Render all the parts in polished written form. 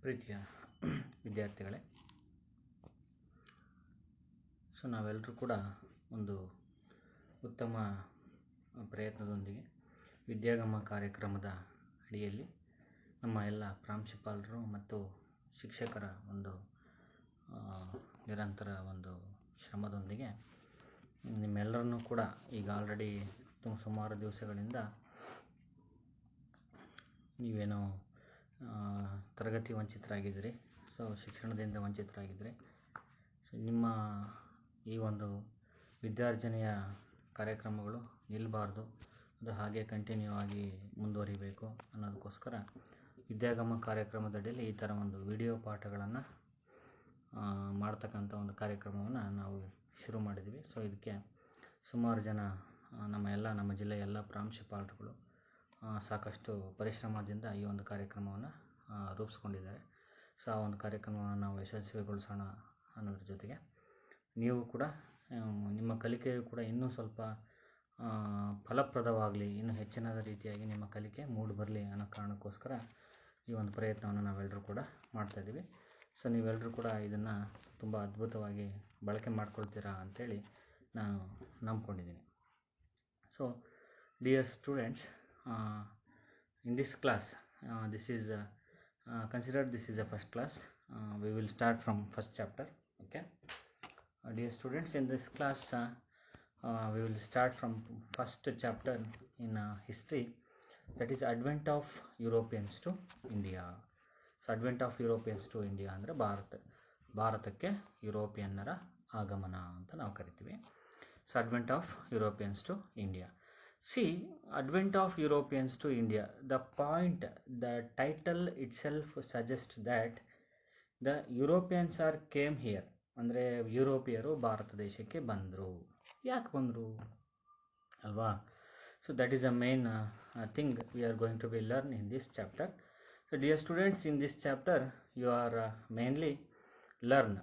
ಪ್ರೀತಿಯ ವಿದ್ಯಾರ್ಥಿಗಳೇ, ಸೊ ನಾವೆಲ್ಲರೂ ಕೂಡ ಒಂದು ಉತ್ತಮ ಪ್ರಯತ್ನದೊಂದಿಗೆ ವಿದ್ಯಾಗಮ ಕಾರ್ಯಕ್ರಮದ ಅಡಿಯಲ್ಲಿ ನಮ್ಮ ಎಲ್ಲ ಪ್ರಾಂಶುಪಾಲರು ಮತ್ತು ಶಿಕ್ಷಕರ ಒಂದು ನಿರಂತರ ಒಂದು ಶ್ರಮದೊಂದಿಗೆ ನಿಮ್ಮೆಲ್ಲರನ್ನೂ ಕೂಡ ಈಗ ಆಲ್ರೆಡಿ ಸುಮಾರು ದಿವಸಗಳಿಂದ ನೀವೇನೋ ತರಗತಿ ವಂಚಿತರಾಗಿದ್ದೀರಿ. ಸೊ ಶಿಕ್ಷಣದಿಂದ ವಂಚಿತರಾಗಿದ್ದರೆ ನಿಮ್ಮ ಈ ಒಂದು ವಿದ್ಯಾರ್ಜನೆಯ ಕಾರ್ಯಕ್ರಮಗಳು ನಿಲ್ಲಬಾರ್ದು, ಅದು ಹಾಗೆ ಕಂಟಿನ್ಯೂ ಆಗಿ ಮುಂದುವರಿಬೇಕು ಅನ್ನೋದಕ್ಕೋಸ್ಕರ ವಿದ್ಯಾಗಮ ಕಾರ್ಯಕ್ರಮದಡಿಯಲ್ಲಿ ಈ ಥರ ಒಂದು ವಿಡಿಯೋ ಪಾಠಗಳನ್ನು ಮಾಡ್ತಕ್ಕಂಥ ಒಂದು ಕಾರ್ಯಕ್ರಮವನ್ನು ನಾವು ಶುರು ಮಾಡಿದ್ವಿ. ಸೊ ಇದಕ್ಕೆ ಸುಮಾರು ಜನ ನಮ್ಮ ಜಿಲ್ಲೆಯ ಎಲ್ಲ ಪ್ರಾಂಶುಪಾಲರುಗಳು ಸಾಕಷ್ಟು ಪರಿಶ್ರಮದಿಂದ ಈ ಒಂದು ಕಾರ್ಯಕ್ರಮವನ್ನು ರೂಪಿಸ್ಕೊಂಡಿದ್ದಾರೆ. ಸೊ ಆ ಒಂದು ಕಾರ್ಯಕ್ರಮವನ್ನು ನಾವು ಯಶಸ್ವಿಗೊಳಿಸೋಣ ಅನ್ನೋದ್ರ ಜೊತೆಗೆ ನೀವು ಕೂಡ ನಿಮ್ಮ ಕಲಿಕೆಯು ಕೂಡ ಇನ್ನೂ ಸ್ವಲ್ಪ ಫಲಪ್ರದವಾಗಲಿ, ಇನ್ನೂ ಹೆಚ್ಚಿನ ರೀತಿಯಾಗಿ ನಿಮ್ಮ ಕಲಿಕೆ ಮೂಡಿ ಬರಲಿ ಅನ್ನೋ ಕಾರಣಕ್ಕೋಸ್ಕರ ಈ ಒಂದು ಪ್ರಯತ್ನವನ್ನು ನಾವೆಲ್ಲರೂ ಕೂಡ ಮಾಡ್ತಾಯಿದ್ದೀವಿ. ಸೊ ನೀವೆಲ್ಲರೂ ಕೂಡ ಇದನ್ನು ತುಂಬ ಅದ್ಭುತವಾಗಿ ಬಳಕೆ ಮಾಡ್ಕೊಳ್ತೀರಾ ಅಂಥೇಳಿ ನಾನು ನಂಬ್ಕೊಂಡಿದ್ದೀನಿ. So dear students, in this class this is considered this is a first class. We will start from first chapter. Okay, dear students, in this class we will start from first chapter in history, that is advent of Europeans to India. So advent of Europeans to India ಅಂದರೆ ಭಾರತಕ್ಕೆ ಯುರೋಪಿಯನ್ನರ ಆಗಮನ ಅಂತ ನಾವು ಕರಿತೀವಿ. So advent of Europeans to India. See, advent of Europeans to India, the title itself suggests that the Europeans came here. ಅಂದರೆ ಯುರೋಪಿಯರು ಭಾರತ ದೇಶಕ್ಕೆ ಬಂದರು. ಯಾಕೆ ಬಂದರು ಅಲ್ವಾ? So that is a main thing we are going to be learn in this chapter. So dear students, in this chapter you are mainly learn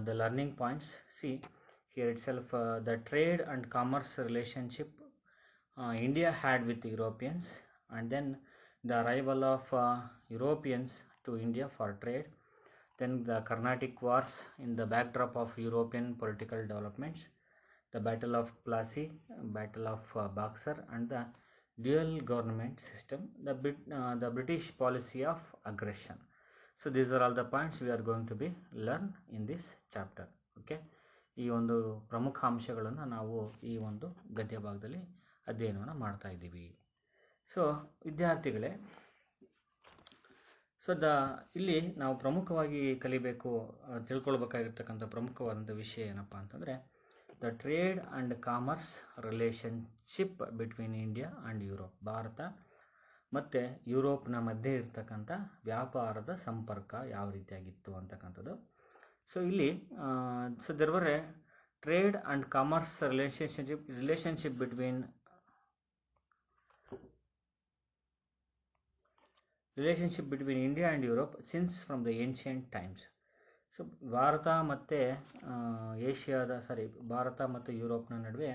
the learning points. See here itself, the trade and commerce relationship India had with Europeans, and then the arrival of Europeans to India for trade, then the Carnatic Wars in the backdrop of European political developments, the Battle of Plassey, Battle of Buxar, and the dual government system, the British policy of aggression. So these are all the points we are going to be learn in this chapter. Okay, ಈ ಒಂದು ಪ್ರಮುಖ ಅಂಶಗಳನ್ನು ನಾವು ಈ ಒಂದು ಗದ್ಯ ಭಾಗದಲ್ಲಿ ಅಧ್ಯಯನವನ್ನು ಮಾಡ್ತಾ ಇದ್ದೀವಿ. ಸೊ ವಿದ್ಯಾರ್ಥಿಗಳೇ, ಇಲ್ಲಿ ನಾವು ಪ್ರಮುಖವಾಗಿ ತಿಳ್ಕೊಳ್ಬೇಕಾಗಿರ್ತಕ್ಕಂಥ ಪ್ರಮುಖವಾದಂಥ ವಿಷಯ ಏನಪ್ಪ ಅಂತಂದರೆ the trade and commerce relationship between India and Europe. Bharat ಮತ್ತು ಯುರೋಪ್ನ ಮಧ್ಯೆ ಇರ್ತಕ್ಕಂಥ ವ್ಯಾಪಾರದ ಸಂಪರ್ಕ ಯಾವ ರೀತಿಯಾಗಿತ್ತು ಅಂತಕ್ಕಂಥದ್ದು. ಸೊ ಇಲ್ಲಿ there were A trade and commerce relationship between India and Europe since from the ancient times. So Bharat ಮತ್ತು ಯುರೋಪ್ನ ನಡುವೆ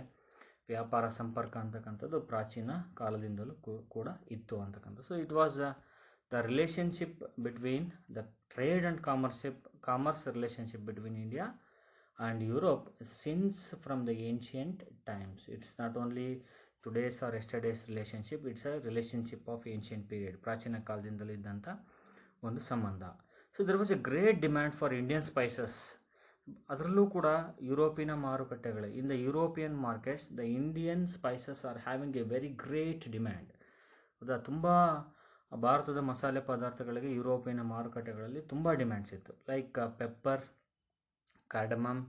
ವ್ಯಾಪಾರ ಸಂಪರ್ಕ ಅಂತಕ್ಕಂಥದ್ದು ಪ್ರಾಚೀನ ಕಾಲದಿಂದಲೂ ಕೂಡ ಇತ್ತು ಅಂತಕ್ಕಂಥದ್ದು. So it was the relationship between the trade and commerce relationship between India and Europe since from the ancient times. It's not only today's or yesterday's relationship, it's a relationship of ancient period. ಪ್ರಾಚೀನ ಕಾಲದಿಂದಲೂ ಇದ್ದಂಥ ಒಂದು ಸಂಬಂಧ. So there was a great demand for Indian spices. ಅದರಲ್ಲೂ ಕೂಡ ಯುರೋಪಿನ ಮಾರುಕಟ್ಟೆಗಳು, ಇನ್ the European markets the Indian spices R having A very great demand. ಹೌದಾ? ತುಂಬ ಭಾರತದ ಮಸಾಲೆ ಪದಾರ್ಥಗಳಿಗೆ ಯುರೋಪಿಯನ್ ಮಾರುಕಟ್ಟೆಗಳಲ್ಲಿ ತುಂಬ ಡಿಮ್ಯಾಂಡ್ಸ್ ಇತ್ತು. Like pepper, cardamom,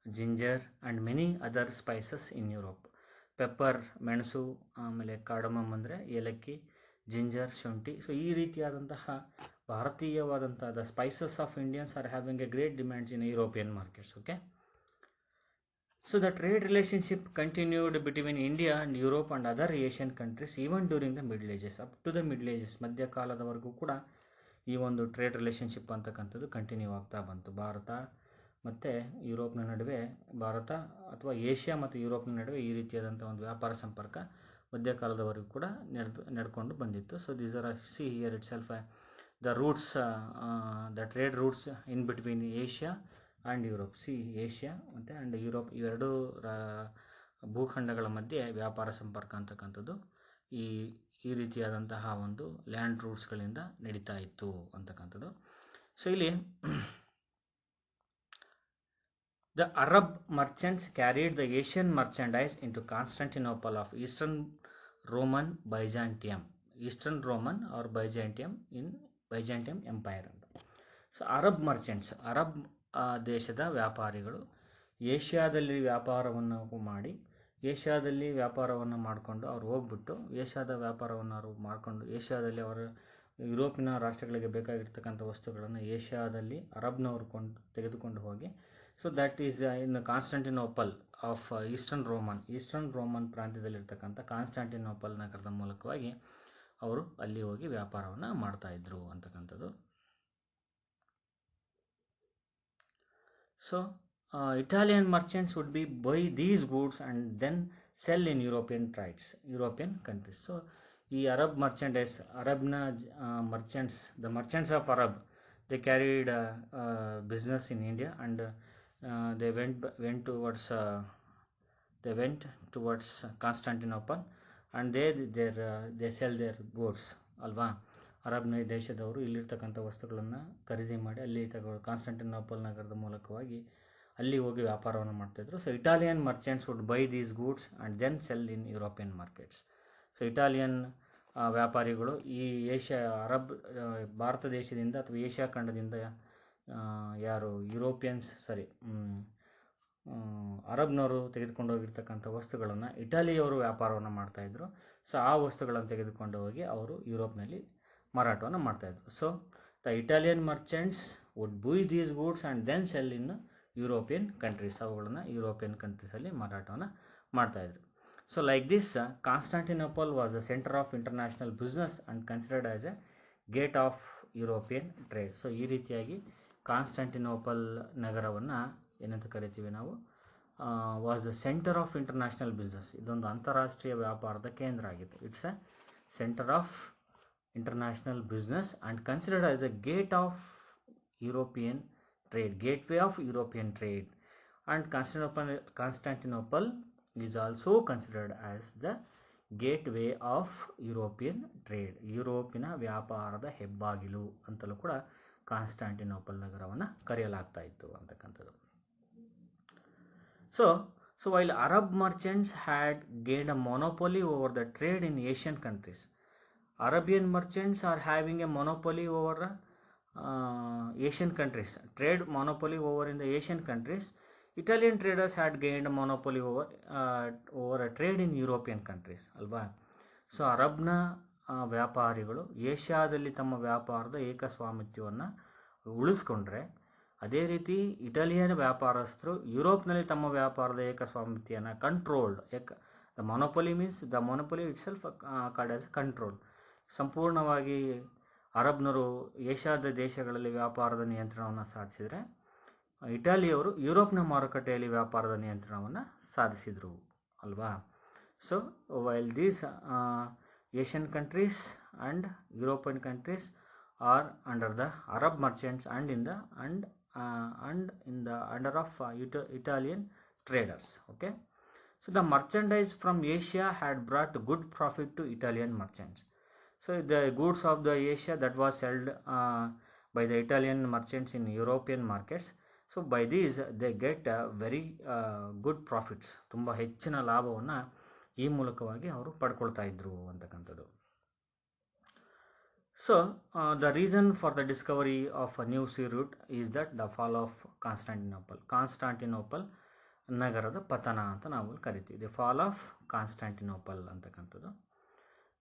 ginger and many other spices in Europe. Pepper ಮೆಣಸು, ಆಮೇಲೆ ಕಾರ್ಡಮಮ್ ಅಂದರೆ ಏಲಕ್ಕಿ, ಜಿಂಜರ್ ಶುಂಠಿ. ಸೊ ಈ ರೀತಿಯಾದಂತಹ ಭಾರತೀಯವಾದಂತಹ the spices of Indians are having a great demands in European markets. Okay, so the trade relationship continued between India and Europe and other Asian countries even during the middle ages. Up to the middle ages, ಮಧ್ಯಕಾಲದವರೆಗೂ ಕೂಡ ಈ ಒಂದು trade relationship ಅಂತಕ್ಕಂಥದ್ದು continue ಆಗ್ತಾ ಬಂತು. ಭಾರತ ಮತ್ತು ಯುರೋಪ್ನ ನಡುವೆ, ಭಾರತ ಅಥವಾ ಏಷ್ಯಾ ಮತ್ತು ಯುರೋಪ್ನ ನಡುವೆ ಈ ರೀತಿಯಾದಂಥ ಒಂದು ವ್ಯಾಪಾರ ಸಂಪರ್ಕ ಮಧ್ಯಕಾಲದವರೆಗೂ ಕೂಡ ನಡ್ಕೊಂಡು ಬಂದಿತ್ತು. So these are C here it self the routes, the trade routes in between Asia and Europe. See, Asia ಮತ್ತು ಆ್ಯಂಡ್ ಯುರೋಪ್ ಇವೆರಡೂ ಭೂಖಂಡಗಳ ಮಧ್ಯೆ ವ್ಯಾಪಾರ ಸಂಪರ್ಕ ಅಂತಕ್ಕಂಥದ್ದು ಈ ರೀತಿಯಾದಂತಹ ಒಂದು ಲ್ಯಾಂಡ್ ರೂಟ್ಸ್ಗಳಿಂದ ನಡೀತಾ ಇತ್ತು ಅಂತಕ್ಕಂಥದ್ದು. ಸೊ ಇಲ್ಲಿ the Arab merchants carried the Asian merchandise into Constantinople of Eastern Roman Byzantium, Eastern Roman or Byzantium in Byzantium Empire ಅಂತ. ಸೊ ಅರಬ್ ಮರ್ಚೆಂಟ್ಸ್, ಅರಬ್ ದೇಶದ ವ್ಯಾಪಾರಿಗಳು ಏಷ್ಯಾದಲ್ಲಿ ವ್ಯಾಪಾರವನ್ನು ಮಾಡಿ, ಏಷ್ಯಾದಲ್ಲಿ ವ್ಯಾಪಾರವನ್ನು ಮಾಡಿಕೊಂಡು ಅವ್ರು ಹೋಗ್ಬಿಟ್ಟು ಏಷ್ಯಾದ ವ್ಯಾಪಾರವನ್ನು ಅವರು ಮಾಡಿಕೊಂಡು ಏಷ್ಯಾದಲ್ಲಿ ಅವರ ಯುರೋಪಿನ ರಾಷ್ಟ್ರಗಳಿಗೆ ಬೇಕಾಗಿರ್ತಕ್ಕಂಥ ವಸ್ತುಗಳನ್ನು ಏಷ್ಯಾದಲ್ಲಿ ಅರಬ್ನವರು ತೆಗೆದುಕೊಂಡು ಹೋಗಿ, so that is in Constantinople of Eastern Roman ಪ್ರಾಂತ್ಯದಲ್ಲಿರ್ತಕ್ಕಂಥ ಕಾನ್ಸ್ಟಾಂಟಿನೋಪಲ್ ನಗರದ ಮೂಲಕವಾಗಿ ಅವರು ಅಲ್ಲಿ ಹೋಗಿ ವ್ಯಾಪಾರವನ್ನು ಮಾಡ್ತಾಯಿದ್ರು ಅಂತಕ್ಕಂಥದ್ದು. So Italian merchants would be buy these goods and then sell in European countries. So ಈ ಅರಬ್ ಮರ್ಚೆಂಡೈಸ್, ಅರಬ್ನ merchants, the merchants of Arab, they carried business in India and they went towards Constantinople and they sell their goods ಅಲ್ವಾ. ಅರಬ್ನ ದೇಶದವರು ಇಲ್ಲಿರ್ತಕ್ಕಂಥ ವಸ್ತುಗಳನ್ನು ಖರೀದಿ ಮಾಡಿ ಅಲ್ಲಿ Constantinople ನಗರದ ಮೂಲಕವಾಗಿ ಅಲ್ಲಿ ಹೋಗಿ ವ್ಯಾಪಾರವನ್ನು ಮಾಡ್ತಾಯಿದ್ರು. So Italian merchants would buy these goods and then sell in European markets. So Italian ವ್ಯಾಪಾರಿಗಳು ಈ ಭಾರತ ದೇಶದಿಂದ ಅಥವಾ ಏಷ್ಯಾ ಖಂಡದಿಂದ ಯಾರು ಅರಬ್ನವರು ತೆಗೆದುಕೊಂಡು ಹೋಗಿರ್ತಕ್ಕಂಥ ವಸ್ತುಗಳನ್ನು ಇಟಾಲಿಯವರು ವ್ಯಾಪಾರವನ್ನು ಮಾಡ್ತಾಯಿದ್ರು. ಸೊ ಆ ವಸ್ತುಗಳನ್ನು ತೆಗೆದುಕೊಂಡು ಹೋಗಿ ಅವರು ಯುರೋಪ್ನಲ್ಲಿ ಮಾರಾಟವನ್ನು ಮಾಡ್ತಾಯಿದ್ರು. So the Italian merchants would buy these goods and then sell in European countries, ಅವುಗಳನ್ನು ಯುರೋಪಿಯನ್ ಕಂಟ್ರೀಸಲ್ಲಿ ಮಾರಾಟವನ್ನು ಮಾಡ್ತಾಯಿದ್ರು. So like this Constantinople was a centre of international business and considered as a gate of European trade. So ಈ ರೀತಿಯಾಗಿ Constantinople ನಗರವನ್ನು ಏನಂತ ಕರಿತೀವಿ ನಾವು, was the centre of international business. ಇದೊಂದು ಅಂತಾರಾಷ್ಟ್ರೀಯ ವ್ಯಾಪಾರದ ಕೇಂದ್ರ ಆಗಿತ್ತು. It's a centre of international business and considered as a gate of European trade, gateway of European trade, and Constantinople is also considered as the gateway of European trade. ಯುರೋಪಿನ ವ್ಯಾಪಾರದ ಹೆಬ್ಬಾಗಿಲು ಅಂತಲೂ ಕೂಡ Constantinople ನಗರವನ್ನು ಕರೆಯಲಾಗ್ತಾ ಇತ್ತು ಅಂತಕ್ಕಂಥದ್ದು. So while Arab merchants had gained a monopoly over the trade in Asian countries, Arabian merchants are having a monopoly over Asian countries, trade monopoly over in the Asian countries. Italian traders had gained a monopoly over a trade in European countries ಅಲ್ವಾ. So ಅರಬ್ನ ವ್ಯಾಪಾರಿಗಳು ಏಷ್ಯಾದಲ್ಲಿ ತಮ್ಮ ವ್ಯಾಪಾರದ ಏಕಸ್ವಾಮಿತ್ವವನ್ನು ಉಳಿಸ್ಕೊಂಡ್ರೆ, ಅದೇ ರೀತಿ Italian ವ್ಯಾಪಾರಸ್ಥರು ಯುರೋಪ್ನಲ್ಲಿ ತಮ್ಮ ವ್ಯಾಪಾರದ ಏಕಸ್ವಾಮಿತ್ವವನ್ನು controlled. The monopoly means the monopoly itself called as control. ಸಂಪೂರ್ಣವಾಗಿ ಅರಬ್ನರು ಏಷ್ಯಾದ ದೇಶಗಳಲ್ಲಿ ವ್ಯಾಪಾರದ ನಿಯಂತ್ರಣವನ್ನು ಸಾಧಿಸಿದರೆ, ಇಟಾಲಿಯವರು ಯುರೋಪ್ನ ಮಾರುಕಟ್ಟೆಯಲ್ಲಿ ವ್ಯಾಪಾರದ ನಿಯಂತ್ರಣವನ್ನು ಸಾಧಿಸಿದರು ಅಲ್ವಾ. So while these Asian countries and European countries are under the Arab merchants and in the under of Italian traders. Okay, so the merchandise from Asia had brought good profit to Italian merchants. So the goods of the Asia that was sold by the Italian merchants in European markets, so by these they get very good profits. ತುಂಬ ಹೆಚ್ಚಿನ ಲಾಭವನ್ನು ಈ ಮೂಲಕವಾಗಿ ಅವರು ಪಡ್ಕೊಳ್ತಾ ಇದ್ರು ಅಂತಕ್ಕಂಥದ್ದು. So the reason for the discovery of a new sea route is that the fall of Constantinople ನಗರದ ಪತನ ಅಂತ ನಾವು ಕರಿತೀವಿ. ದಿ ಫಾಲ್ ಆಫ್ ಕಾನ್ಸ್ಟಾಂಟಿನೋಪಲ್ ಅಂತಕ್ಕಂಥದ್ದು.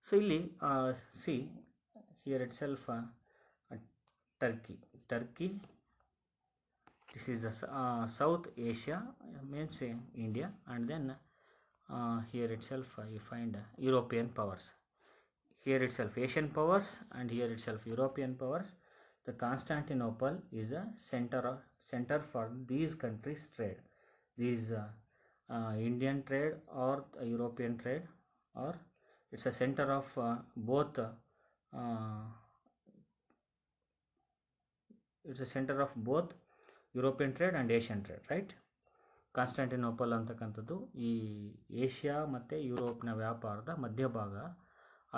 ಸೊ ಇಲ್ಲಿ see here itself Turkey, this is South Asia means India, and then here itself you find European powers. Here itself Asian powers and here itself European powers. The Constantinople is a center for these countries' trade. These Indian trade or European trade, or it's a center of both it's a centre of both European trade and Asian trade, right. Constantinople ಅಂತಕ್ಕಂಥದ್ದು ಈ Asia ಮತ್ತು ಯುರೋಪ್ನ ವ್ಯಾಪಾರದ ಮಧ್ಯಭಾಗ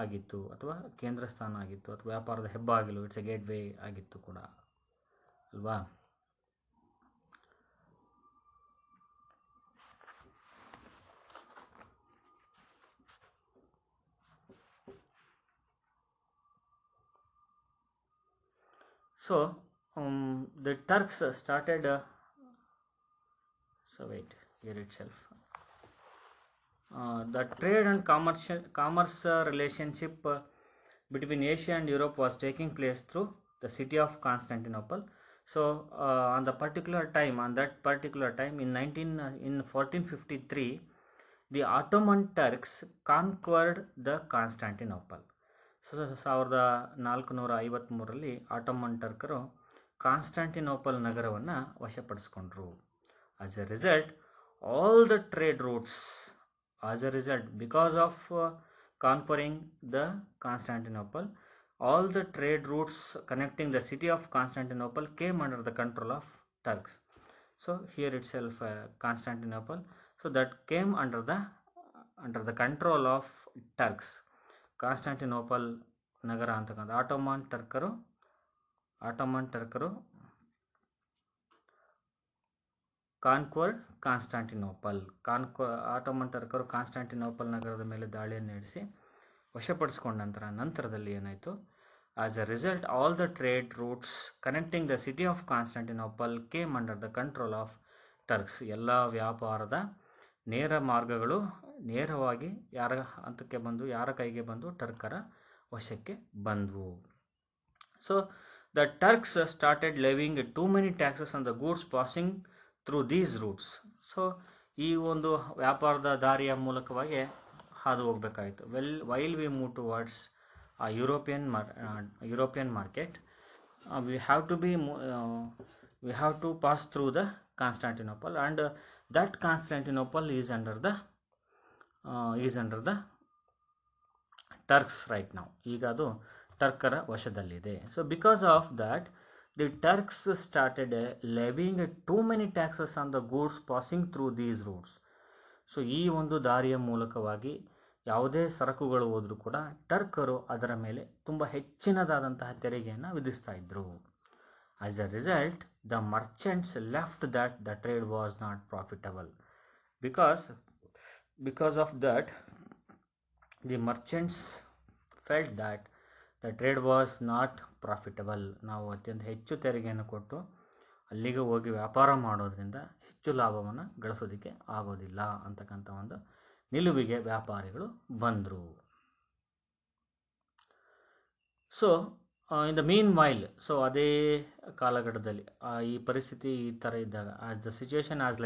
ಆಗಿತ್ತು, ಅಥವಾ ಕೇಂದ್ರ ಸ್ಥಾನ ಆಗಿತ್ತು, ಅಥವಾ ವ್ಯಾಪಾರದ ಹೆಬ್ಬಾಗಿಲು, ಇಟ್ಸ್ ಎ ಗೇಟ್ ವೇ ಆಗಿತ್ತು ಕೂಡ ಅಲ್ವಾ. So the Turks started here itself the trade and commerce relationship between Asia and Europe was taking place through the city of Constantinople. So on that particular time in 1453 the Ottoman Turks conquered the Constantinople. So 1453ರಲ್ಲಿ Ottoman ಟರ್ಕರು Constantinople ನಗರವನ್ನು ವಶಪಡಿಸಿಕೊಂಡ್ರು. As a result because of conquering the Constantinople, all the trade routes connecting the city of Constantinople came under the control of Turks. So here itself Constantinople, so that came under the control of Turks. Constantinople ನಗರ ಅಂತಕ್ಕಂಥ Ottoman ಟರ್ಕರು conquered Constantinople. Ottoman ಟರ್ಕರು Constantinople ನಗರದ ಮೇಲೆ ದಾಳಿಯನ್ನು ನಡೆಸಿ ವಶಪಡಿಸಿಕೊಂಡ ನಂತರದಲ್ಲಿ ಏನಾಯಿತು, as a result all the trade routes connecting the city of Constantinople came under the control of Turks. ಎಲ್ಲ ವ್ಯಾಪಾರದ ನೇರ ಮಾರ್ಗಗಳು ನೇರವಾಗಿ ಯಾರ ಕೈಗೆ ಬಂದು ಟರ್ಕರ ವಶಕ್ಕೆ ಬಂದವು. So the Turks started levying too many taxes on the goods passing through these routes. So ಈ ಒಂದು ವ್ಯಾಪಾರದ ದಾರಿಯ ಮೂಲಕವಾಗಿ ಹಾದು ಹೋಗಬೇಕಾಯಿತು. While we move towards European market, we have to pass through the Constantinople, and that Constantinople is under the Turks right now. ಈಗ ಅದು ಟರ್ಕರ ವಶದಲ್ಲಿದೆ. So because of that the Turks started levying too many taxes on the goods passing through these routes. So ಈ ಒಂದು ದಾರಿಯ ಮೂಲಕವಾಗಿ ಯಾವುದೇ ಸರಕುಗಳು ಹೋದರೂ ಕೂಡ ಟರ್ಕರು ಅದರ ಮೇಲೆ ತುಂಬ ಹೆಚ್ಚಿನದಾದಂತಹ ತೆರಿಗೆಯನ್ನು ವಿಧಿಸ್ತಾ ಇದ್ರು. As a result, the merchants left that the trade was not profitable. Because of that, the merchants felt that the trade was not profitable. ನಾವು ಅತ್ಯಂತ ಹೆಚ್ಚು ತೆರಿಗೆಯನ್ನು ಕೊಟ್ಟು ಅಲ್ಲಿಗೆ ಹೋಗಿ ವ್ಯಾಪಾರ ಮಾಡೋದ್ರಿಂದ ಹೆಚ್ಚು ಲಾಭವನ್ನು ಗಳಿಸೋದಕ್ಕೆ ಆಗೋದಿಲ್ಲ ಅಂತಕ್ಕಂಥ ಒಂದು ನಿಲುವಿಗೆ ವ್ಯಾಪಾರಿಗಳು ಬಂದರು. So in the meanwhile, so ಅದೇ ಕಾಲಘಟ್ಟದಲ್ಲಿ ಈ ಪರಿಸ್ಥಿತಿ ಈ ಥರ ಇದ್ದಾಗ, the situation as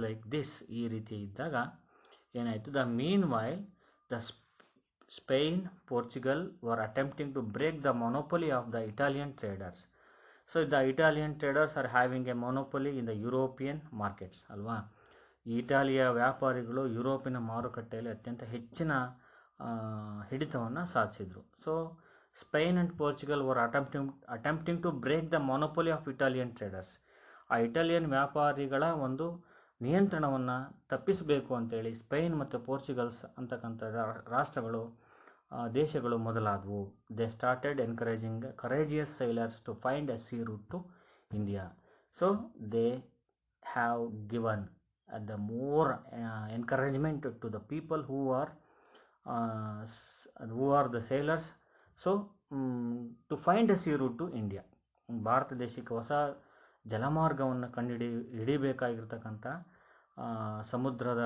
like this ಈ ರೀತಿ ಇದ್ದಾಗ ಏನಾಯಿತು, the meanwhile the Spain, Portugal were attempting to break the monopoly of the Italian traders. So the Italian traders are having a monopoly in the European markets ಅಲ್ವಾ. ಈ ಇಟಾಲಿಯ ವ್ಯಾಪಾರಿಗಳು ಯುರೋಪಿನ ಮಾರುಕಟ್ಟೆಯಲ್ಲಿ ಅತ್ಯಂತ ಹೆಚ್ಚಿನ ಹಿಡಿತವನ್ನು ಸಾಧಿಸಿದರು. So Spain and Portugal were attempting to break the monopoly of Italian traders. ಆ ಇಟಾಲಿಯನ್ ವ್ಯಾಪಾರಿಗಳ ಒಂದು ನಿಯಂತ್ರಣವನ್ನು ತಪ್ಪಿಸಬೇಕು ಅಂತೇಳಿ ಸ್ಪೇನ್ ಮತ್ತು ಪೋರ್ಚುಗಲ್ಸ್ ಅಂತಕ್ಕಂಥ ದೇಶಗಳು ಮೊದಲಾದವು. They started encouraging courageous sailors to find a sea route to India. So they have given the more encouragement to the people who are the sailors, so to find a sea route to India. Bharat ದೇಶಕ್ಕೆ ಹೊಸ ಜಲಮಾರ್ಗವನ್ನು ಹಿಡಿಬೇಕಾಗಿರ್ತಕ್ಕಂಥ ಸಮುದ್ರದ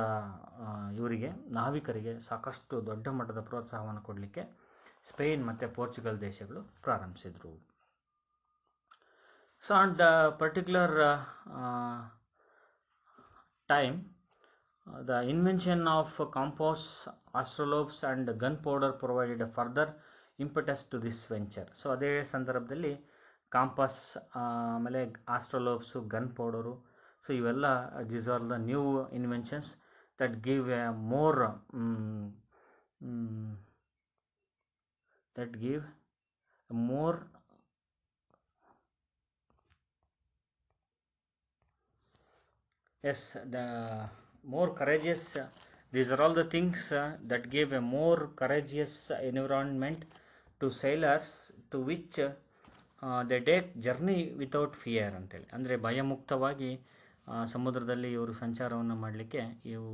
ಇವರಿಗೆ ನಾವಿಕರಿಗೆ ಸಾಕಷ್ಟು ದೊಡ್ಡ ಮಟ್ಟದ ಪ್ರೋತ್ಸಾಹವನ್ನು ಕೊಡಲಿಕ್ಕೆ Spain ಮತ್ತು ಪೋರ್ಚುಗಲ್ ದೇಶಗಳು ಪ್ರಾರಂಭಿಸಿದರು. So on the particular time, the invention of compass, astrolabes and gunpowder provided a further impetus to this venture. So ಅದೇ ಸಂದರ್ಭದಲ್ಲಿ ಕಾಂಪಾಸ್, ಆಮೇಲೆ ಆಸ್ಟ್ರೋಲೋಬ್ಸು, ಗನ್ ಪೌಡರು, ಸೊ ಇವೆಲ್ಲ these are the new inventions that give A more Yes, the more courageous, these are all the things that gave a more courageous environment to sailors, to which they take journey without fear ಅಂತೇಳಿ. ಅಂದರೆ ಭಯಮುಕ್ತವಾಗಿ ಸಮುದ್ರದಲ್ಲಿ ಇವರು ಸಂಚಾರವನ್ನು ಮಾಡಲಿಕ್ಕೆ ಇವು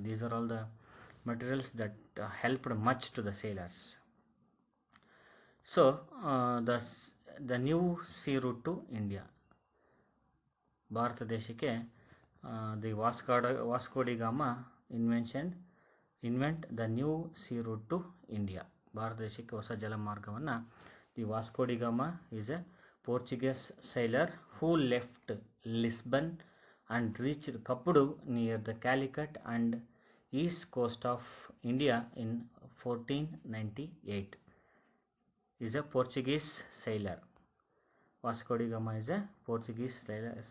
these are all the materials that helped much to the sailors. So the new sea route to India, Bharat ದೇಶಕ್ಕೆ the Vasco da Gama invent the new sea route to India. Bharat ದೇಶಕ್ಕೆ ಹೊಸ ಜಲಮಾರ್ಗವನ್ನು the Vasco da Gama is a Portuguese sailor who left Lisbon and reached Kappudu near the Calicut and east coast of India in 1498. Is a Portuguese sailor. Vasco da Gama is a Portuguese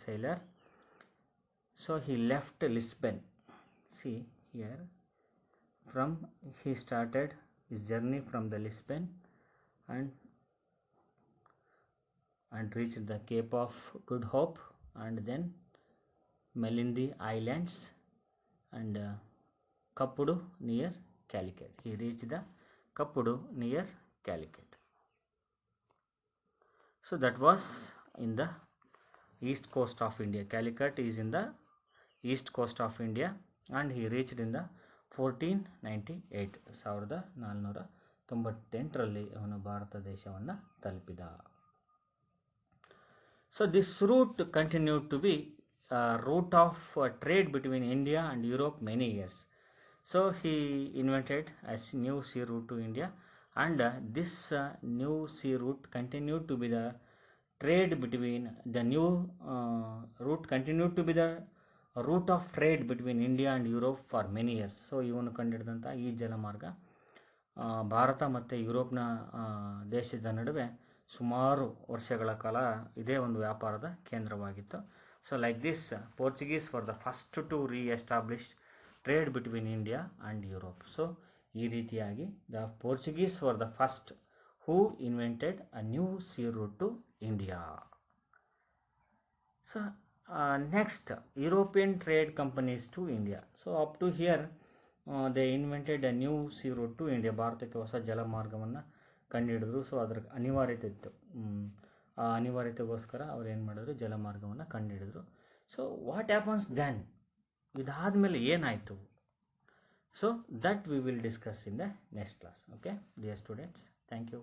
sailor. So he left Lisbon. See here, he started his journey from the Lisbon and reached the Cape of Good Hope and then Malindi Islands and Kappudu near Calicut. He reached the Kappudu near Calicut. So that was in the east coast of India. Calicut is in the east coast of India and he reached in the 1498. 1498ರಲ್ಲಿ ಅವನು ಭಾರತ ದೇಶವನ್ನು ತಲುಪಿದ. So this route continued to be a route of trade between India and Europe many years. So he invented a new sea route to India, and this new sea route continued to be the trade between the new route continued to be the route of trade between India and Europe for many years. So ಇವನು ಕಂಡಿಡಿದಂಥ ಈ ಜಲಮಾರ್ಗ ಭಾರತ ಮತ್ತು ಯುರೋಪ್ನ ದೇಶದ ನಡುವೆ ಸುಮಾರು ವರ್ಷಗಳ ಕಾಲ ಇದೇ ಒಂದು ವ್ಯಾಪಾರದ ಕೇಂದ್ರವಾಗಿತ್ತು. So like this Portuguese for the first to reestablish trade between India and Europe. So ಈ ರೀತಿಯಾಗಿ the Portuguese for the first who invented a new sea route to India. So next, European trade companies to India. So up to here they invented a new sea route to India. ಭಾರತಕ್ಕೆ ಹೊಸ ಜಲಮಾರ್ಗವನ್ನು ಕಂಡುಹಿಡಿದ್ರು. So ಅದರ ಅನಿವಾರ್ಯತೆ ಇತ್ತು. ಆ ಅನಿವಾರ್ಯತೆಗೋಸ್ಕರ ಅವ್ರು ಏನು ಮಾಡಿದ್ರು, ಜಲಮಾರ್ಗವನ್ನು ಕಂಡುಹಿಡಿದ್ರು. So what happens then, ಇದಾದಮೇಲೆ ಏನಾಯಿತು? So that we will discuss in the next class. Okay, dear students, thank you.